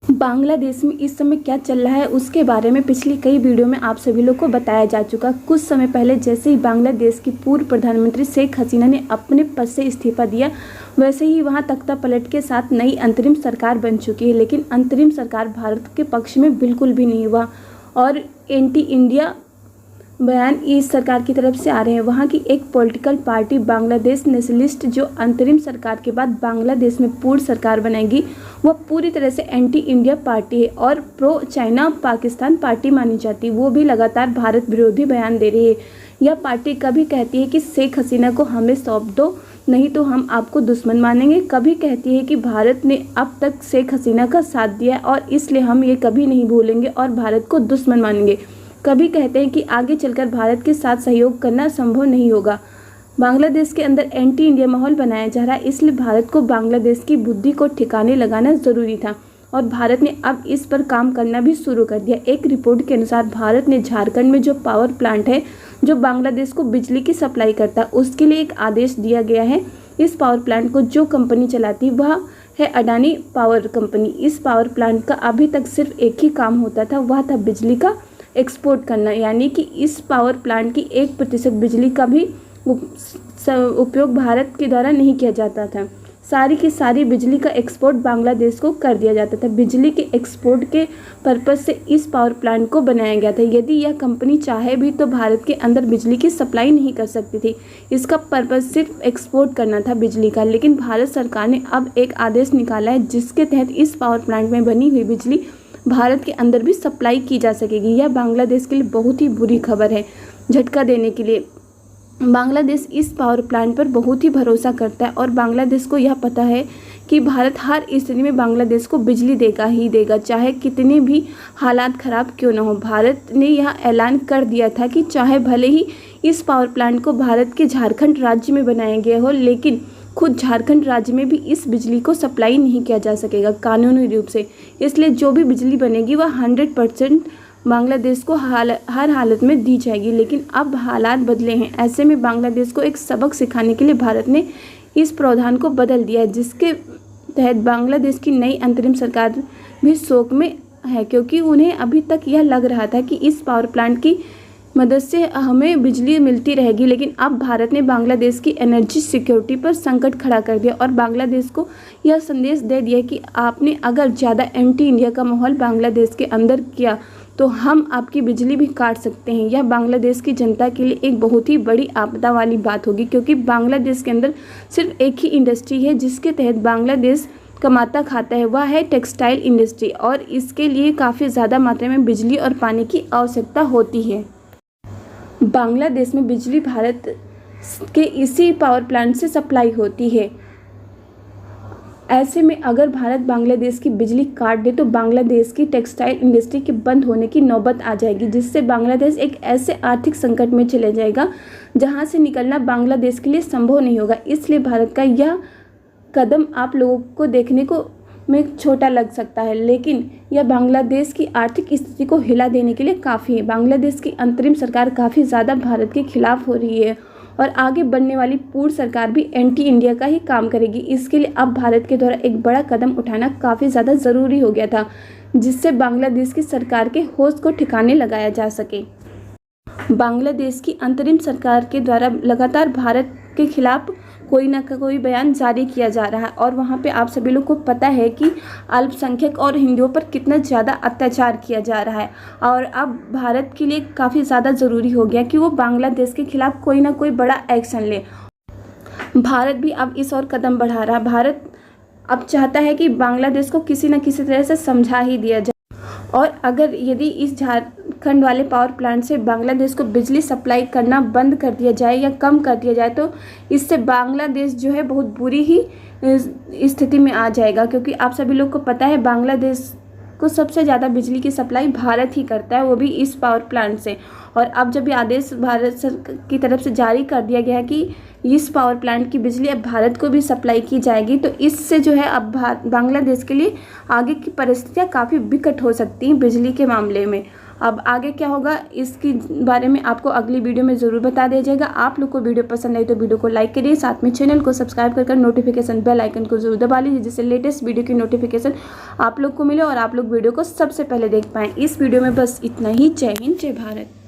बांग्लादेश में इस समय क्या चल रहा है उसके बारे में पिछली कई वीडियो में आप सभी लोग को बताया जा चुका। कुछ समय पहले जैसे ही बांग्लादेश की पूर्व प्रधानमंत्री शेख हसीना ने अपने पद से इस्तीफा दिया, वैसे ही वहां तख्ता पलट के साथ नई अंतरिम सरकार बन चुकी है। लेकिन अंतरिम सरकार भारत के पक्ष में बिल्कुल भी नहीं हुआ और एंटी इंडिया बयान इस सरकार की तरफ से आ रहे हैं। वहाँ की एक पॉलिटिकल पार्टी बांग्लादेश नेशनलिस्ट जो अंतरिम सरकार के बाद बांग्लादेश में पूर्ण सरकार बनाएगी, वह पूरी तरह से एंटी इंडिया पार्टी है और प्रो चाइना पाकिस्तान पार्टी मानी जाती है। वो भी लगातार भारत विरोधी बयान दे रही है। यह पार्टी कभी कहती है कि शेख हसीना को हमें सौंप दो, नहीं तो हम आपको दुश्मन मानेंगे। कभी कहती है कि भारत ने अब तक शेख हसीना का साथ दिया और इसलिए हम ये कभी नहीं भूलेंगे और भारत को दुश्मन मानेंगे। कभी कहते हैं कि आगे चलकर भारत के साथ सहयोग करना संभव नहीं होगा। बांग्लादेश के अंदर एंटी इंडिया माहौल बनाया जा रहा है, इसलिए भारत को बांग्लादेश की बुद्धि को ठिकाने लगाना ज़रूरी था और भारत ने अब इस पर काम करना भी शुरू कर दिया। एक रिपोर्ट के अनुसार भारत ने झारखंड में जो पावर प्लांट है जो बांग्लादेश को बिजली की सप्लाई करता है, उसके लिए एक आदेश दिया गया है। इस पावर प्लांट को जो कंपनी चलाती वह है अडानी पावर कंपनी। इस पावर प्लांट का अभी तक सिर्फ एक ही काम होता था, वह था बिजली का एक्सपोर्ट करना, यानी कि इस पावर प्लांट की 1% बिजली का भी उपयोग भारत के द्वारा नहीं किया जाता था। सारी की सारी बिजली का एक्सपोर्ट बांग्लादेश को कर दिया जाता था। बिजली के एक्सपोर्ट के पर्पज़ से इस पावर प्लांट को बनाया गया था। यदि यह कंपनी चाहे भी तो भारत के अंदर बिजली की सप्लाई नहीं कर सकती थी। इसका पर्पज़ सिर्फ एक्सपोर्ट करना था बिजली का। लेकिन भारत सरकार ने अब एक आदेश निकाला है जिसके तहत इस पावर प्लांट में बनी हुई बिजली भारत के अंदर भी सप्लाई की जा सकेगी। यह बांग्लादेश के लिए बहुत ही बुरी खबर है। झटका देने के लिए बांग्लादेश इस पावर प्लांट पर बहुत ही भरोसा करता है और बांग्लादेश को यह पता है कि भारत हर स्थिति में बांग्लादेश को बिजली देगा ही देगा, चाहे कितने भी हालात ख़राब क्यों न हो। भारत ने यह ऐलान कर दिया था कि चाहे भले ही इस पावर प्लांट को भारत के झारखंड राज्य में बनाया गया हो, लेकिन खुद झारखंड राज्य में भी इस बिजली को सप्लाई नहीं किया जा सकेगा कानूनी रूप से। इसलिए जो भी बिजली बनेगी वह 100% बांग्लादेश को हर हालत में दी जाएगी। लेकिन अब हालात बदले हैं। ऐसे में बांग्लादेश को एक सबक सिखाने के लिए भारत ने इस प्रावधान को बदल दिया है, जिसके तहत बांग्लादेश की नई अंतरिम सरकार भी शोक में है, क्योंकि उन्हें अभी तक यह लग रहा था कि इस पावर प्लांट की मदद से हमें बिजली मिलती रहेगी। लेकिन अब भारत ने बांग्लादेश की एनर्जी सिक्योरिटी पर संकट खड़ा कर दिया और बांग्लादेश को यह संदेश दे दिया कि आपने अगर ज़्यादा एंटी इंडिया का माहौल बांग्लादेश के अंदर किया तो हम आपकी बिजली भी काट सकते हैं। यह बांग्लादेश की जनता के लिए एक बहुत ही बड़ी आपदा वाली बात होगी, क्योंकि बांग्लादेश के अंदर सिर्फ एक ही इंडस्ट्री है जिसके तहत बांग्लादेश कमाता खाता है, वह है टेक्सटाइल इंडस्ट्री और इसके लिए काफ़ी ज़्यादा मात्रा में बिजली और पानी की आवश्यकता होती है। बांग्लादेश में बिजली भारत के इसी पावर प्लांट से सप्लाई होती है। ऐसे में अगर भारत बांग्लादेश की बिजली काट दे तो बांग्लादेश की टेक्सटाइल इंडस्ट्री के बंद होने की नौबत आ जाएगी, जिससे बांग्लादेश एक ऐसे आर्थिक संकट में चले जाएगा जहां से निकलना बांग्लादेश के लिए संभव नहीं होगा। इसलिए भारत का यह कदम आप लोगों को देखने को में छोटा लग सकता है, लेकिन यह बांग्लादेश की आर्थिक स्थिति को हिला देने के लिए काफ़ी है। बांग्लादेश की अंतरिम सरकार काफ़ी ज़्यादा भारत के खिलाफ हो रही है और आगे बढ़ने वाली पूर्व सरकार भी एंटी इंडिया का ही काम करेगी। इसके लिए अब भारत के द्वारा एक बड़ा कदम उठाना काफ़ी ज़्यादा ज़रूरी हो गया था, जिससे बांग्लादेश की सरकार के होश को ठिकाने लगाया जा सके। बांग्लादेश की अंतरिम सरकार के द्वारा लगातार भारत के खिलाफ कोई ना कोई बयान जारी किया जा रहा है और वहाँ पे आप सभी लोग को पता है कि अल्पसंख्यक और हिंदुओं पर कितना ज़्यादा अत्याचार किया जा रहा है और अब भारत के लिए काफ़ी ज़्यादा ज़रूरी हो गया कि वो बांग्लादेश के खिलाफ कोई ना कोई बड़ा एक्शन ले। भारत भी अब इस ओर कदम बढ़ा रहा है। भारत अब चाहता है कि बांग्लादेश को किसी न किसी तरह से समझा ही दिया जाए और अगर यदि इस झारखंड वाले पावर प्लांट से बांग्लादेश को बिजली सप्लाई करना बंद कर दिया जाए या कम कर दिया जाए तो इससे बांग्लादेश जो है बहुत बुरी ही स्थिति में आ जाएगा, क्योंकि आप सभी लोग को पता है बांग्लादेश को सबसे ज़्यादा बिजली की सप्लाई भारत ही करता है, वो भी इस पावर प्लांट से। और अब जब ये आदेश भारत सरकार की तरफ से जारी कर दिया गया है कि इस पावर प्लांट की बिजली अब भारत को भी सप्लाई की जाएगी, तो इससे जो है अब बांग्लादेश के लिए आगे की परिस्थितियाँ काफ़ी विकट हो सकती हैं बिजली के मामले में। अब आगे क्या होगा इसके बारे में आपको अगली वीडियो में ज़रूर बता दिया जाएगा। आप लोग को वीडियो पसंद आई तो वीडियो को लाइक करिए, साथ में चैनल को सब्सक्राइब कर नोटिफिकेशन बेल आइकन को जरूर दबा लीजिए, जिससे लेटेस्ट वीडियो की नोटिफिकेशन आप लोग को मिले और आप लोग वीडियो को सबसे पहले देख पाएँ। इस वीडियो में बस इतना ही। जय हिंद, जय भारत।